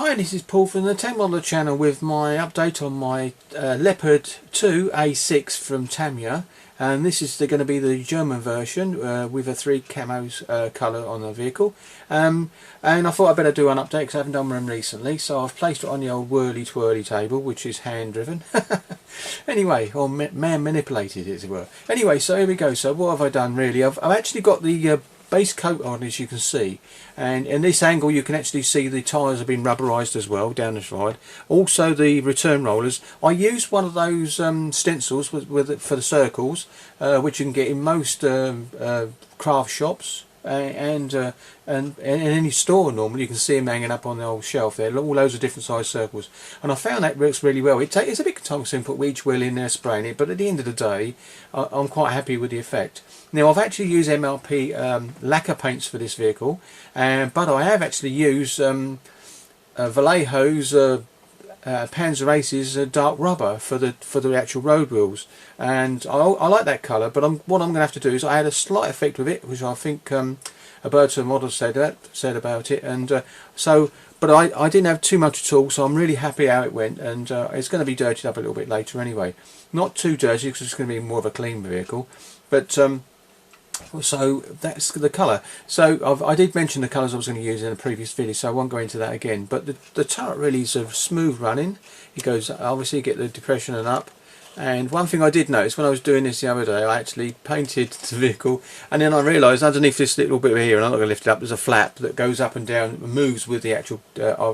Hi, this is Paul from the Tamiya Leopard channel with my update on my Leopard 2 A6 from Tamiya, and this is going to be the German version with a 3 camos colour on the vehicle, and I thought I'd better do an update because I haven't done one recently, so I've placed it on the old whirly twirly table, which is hand driven anyway, or man manipulated as it were. Anyway, so here we go. So what have I done really? I've actually got the base coat on, as you can see, and in this angle you can actually see the tyres have been rubberised as well down the side. Also the return rollers, I used one of those stencils for the circles, which you can get in most craft shops and in any store normally. You can see them hanging up on the old shelf there, all loads of different size circles, and I found that works really well. It's a bit time consuming to put each wheel in there spraying it, but at the end of the day I'm quite happy with the effect. Now I've actually used MLP lacquer paints for this vehicle, but I have actually used Vallejo's Panzer Aces dark rubber for the actual road wheels, and I like that colour. But what I'm going to have to do is I had a slight effect with it, which I think a Bird model said about it, and but I didn't have too much at all, so I'm really happy how it went, and it's going to be dirtied up a little bit later anyway. Not too dirty because it's going to be more of a clean vehicle, but so that's the colour. So I did mention the colours I was going to use in a previous video, so I won't go into that again. But the turret really is a smooth running. It goes, obviously you get the depression and up. And one thing I did notice when I was doing this the other day, I actually painted the vehicle, and then I realised underneath this little bit here, and I'm not going to lift it up, there's a flap that goes up and down, moves with the actual,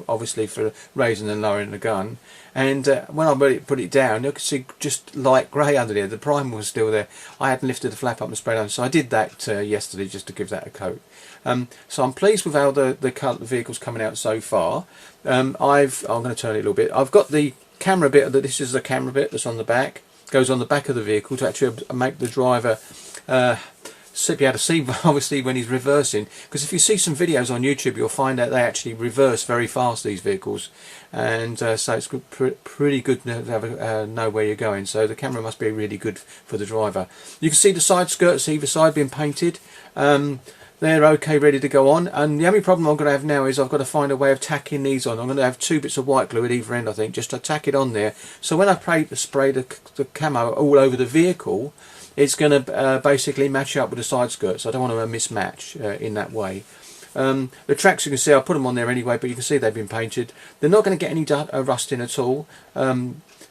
obviously for raising and lowering the gun. And when I put it down, you could see just light grey under there. The primer was still there. I hadn't lifted the flap up and sprayed on, so I did that yesterday just to give that a coat. So I'm pleased with how the vehicle's coming out so far. I'm going to turn it a little bit. I've got the camera bit, this is the camera bit that's on the back, goes on the back of the vehicle to actually make the driver be able to see obviously when he's reversing, because if you see some videos on YouTube you'll find out they actually reverse very fast, these vehicles, and so it's pretty good to have know where you're going, so the camera must be really good for the driver. You can see the side skirts either side being painted. They're okay, ready to go on, and the only problem I'm going to have now is I've got to find a way of tacking these on. I'm going to have 2 bits of white glue at either end, I think, just to tack it on there, so when I spray the camo all over the vehicle, it's going to basically match up with the side skirts. I don't want to mismatch in that way. The tracks, you can see I put them on there anyway, but you can see they've been painted. They're not going to get any rust in at all.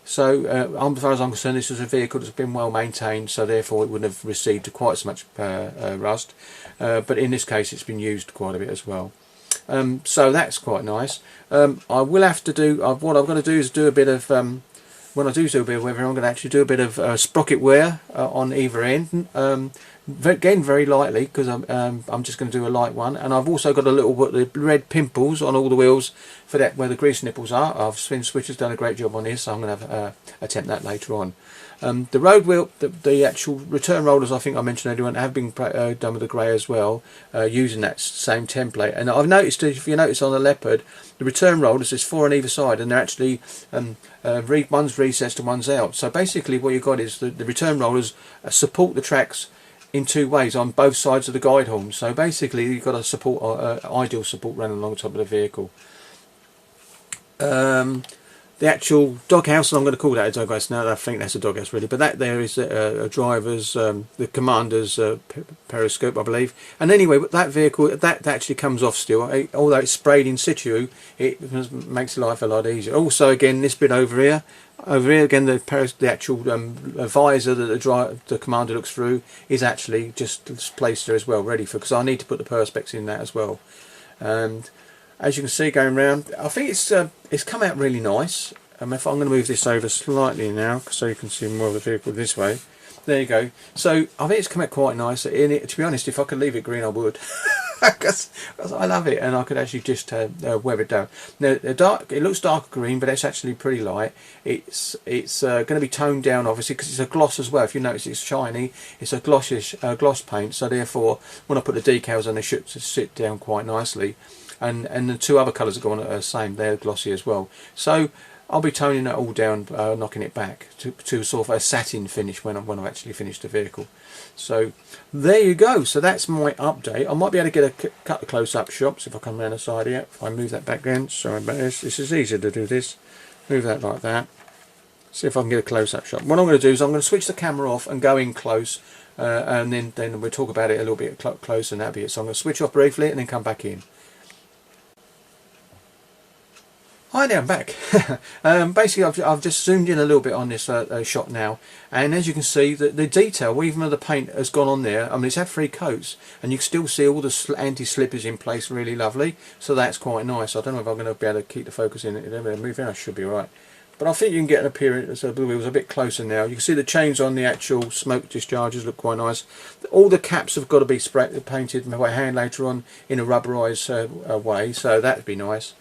So as far as I'm concerned, this is a vehicle that's been well maintained, so therefore it wouldn't have received quite so much rust. But in this case it's been used quite a bit as well. So that's quite nice. I will have to do, what I'm going to do is do a bit of, when I do a bit of weathering, I'm going to actually do a bit of sprocket wear on either end. Again, very lightly, because I'm just going to do a light one, and I've also got a little red pimples on all the wheels for that where the grease nipples are. I've Spin Switcher's done a great job on this, so I'm going to attempt that later on. The road wheel, the actual return rollers, I think I mentioned earlier, have been done with the grey as well, using that same template. And I've noticed, if you notice on the Leopard, the return rollers, there's 4 on either side, and they're actually one's recessed and one's out. So basically what you've got is the return rollers support the tracks in 2 ways on both sides of the guide horn. So basically you've got a support, ideal support running along the top of the vehicle. The actual doghouse, I'm going to call that a doghouse now, I think that's a doghouse really, but that there is a driver's, the commander's periscope, I believe. And anyway, that vehicle, that actually comes off still, although it's sprayed in situ, it makes life a lot easier. Also again, this bit over here again, the actual visor that the commander looks through is actually just placed there as well, ready for, because I need to put the perspex in that as well. And as you can see going round, I think it's come out really nice. If I'm going to move this over slightly now, so you can see more of the vehicle this way. There you go. So I think it's come out quite nice. To be honest, if I could leave it green, I would, because I love it, and I could actually just wear it down. Now, it looks dark green, but it's actually pretty light. It's going to be toned down, obviously, because it's a gloss as well. If you notice, it's shiny. It's a gloss paint, so therefore, when I put the decals on, they should sit down quite nicely. And the 2 other colours that go on are the same, they're glossy as well. So I'll be toning that all down, knocking it back to sort of a satin finish when I've actually finished the vehicle. So there you go. So that's my update. I might be able to get a couple of close-up shots if I come around the side here. If I move that background, sorry about this. This is easier to do this. Move that like that. See if I can get a close-up shot. What I'm going to do is I'm going to switch the camera off and go in close, and then we'll talk about it a little bit closer, and that'll be it. So I'm going to switch off briefly and then come back in. Hi there, I'm back. Basically I've just zoomed in a little bit on this shot now, and as you can see the detail, even though the paint has gone on there, I mean it's had 3 coats and you can still see all the anti-slippers in place, really lovely, so that's quite nice. I don't know if I'm going to be able to keep the focus in it. Moving, I should be right, but I think you can get an appearance of the wheels a bit closer now. You can see the chains on the actual smoke discharges look quite nice. All the caps have got to be painted by hand later on in a rubberized way, so that'd be nice.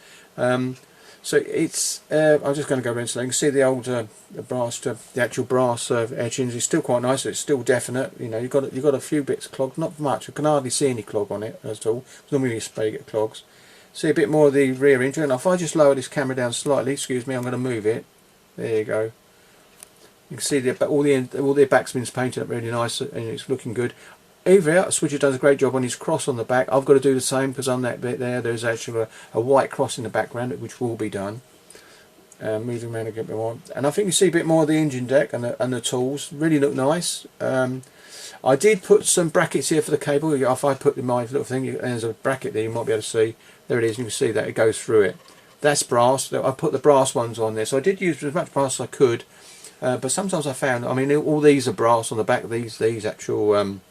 So it's, I'm just going to go around so you can see the old brass, the actual brass etchings is still quite nice. It's still definite. You know, you've got a few bits clogged, not much. I can hardly see any clog on it at all. Normally you spray get clogs. See a bit more of the rear engine. And if I just lower this camera down slightly, excuse me, I'm going to move it. There you go. You can see all the backspins painted up really nice and it's looking good. Over Switcher does a great job on his cross on the back. I've got to do the same because on that bit there, there's actually a white cross in the background, which will be done. Moving around a bit more, and I think you see a bit more of the engine deck and the tools. Really look nice. I did put some brackets here for the cable. If I put my little thing, and there's a bracket there, you might be able to see. There it is. You can see that it goes through it. That's brass. I put the brass ones on there, so I did use as much brass as I could. But sometimes I found, I mean, all these are brass on the back. These actual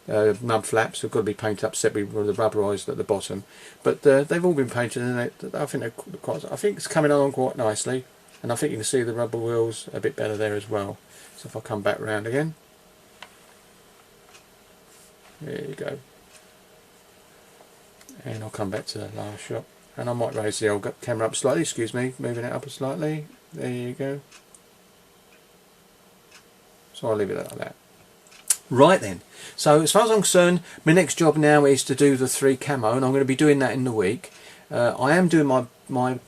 mud flaps have got to be painted up separately with the rubberized at the bottom, but they've all been painted, and I think they're quite. I think it's coming along quite nicely, and I think you can see the rubber wheels a bit better there as well. So if I come back round again, there you go, and I'll come back to the last shot, and I might raise the old camera up slightly. Excuse me, moving it up slightly. There you go. So I'll leave it like that. Right then, so as far as I'm concerned, my next job now is to do the 3 camo, and I'm going to be doing that in the week. I am doing my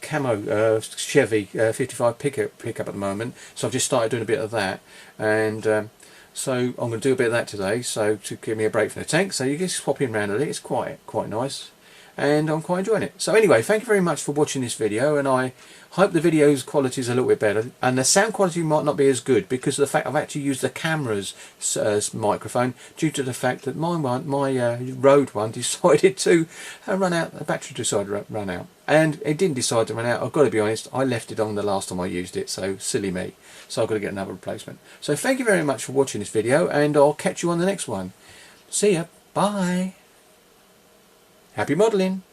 camo Chevy 55 pickup at the moment, so I've just started doing a bit of that, and so I'm going to do a bit of that today, so to give me a break from the tank. So you just pop in around a bit. It's quite nice, and I'm quite enjoying it. So anyway, thank you very much for watching this video, and I hope the video's quality is a little bit better, and the sound quality might not be as good because of the fact I've actually used the camera's microphone due to the fact that my Rode one decided to run out, the battery decided to run out, and it didn't decide to run out. I've got to be honest, I left it on the last time I used it, so silly me. So I've got to get another replacement. So thank you very much for watching this video, and I'll catch you on the next one. See ya, bye. Happy modelling.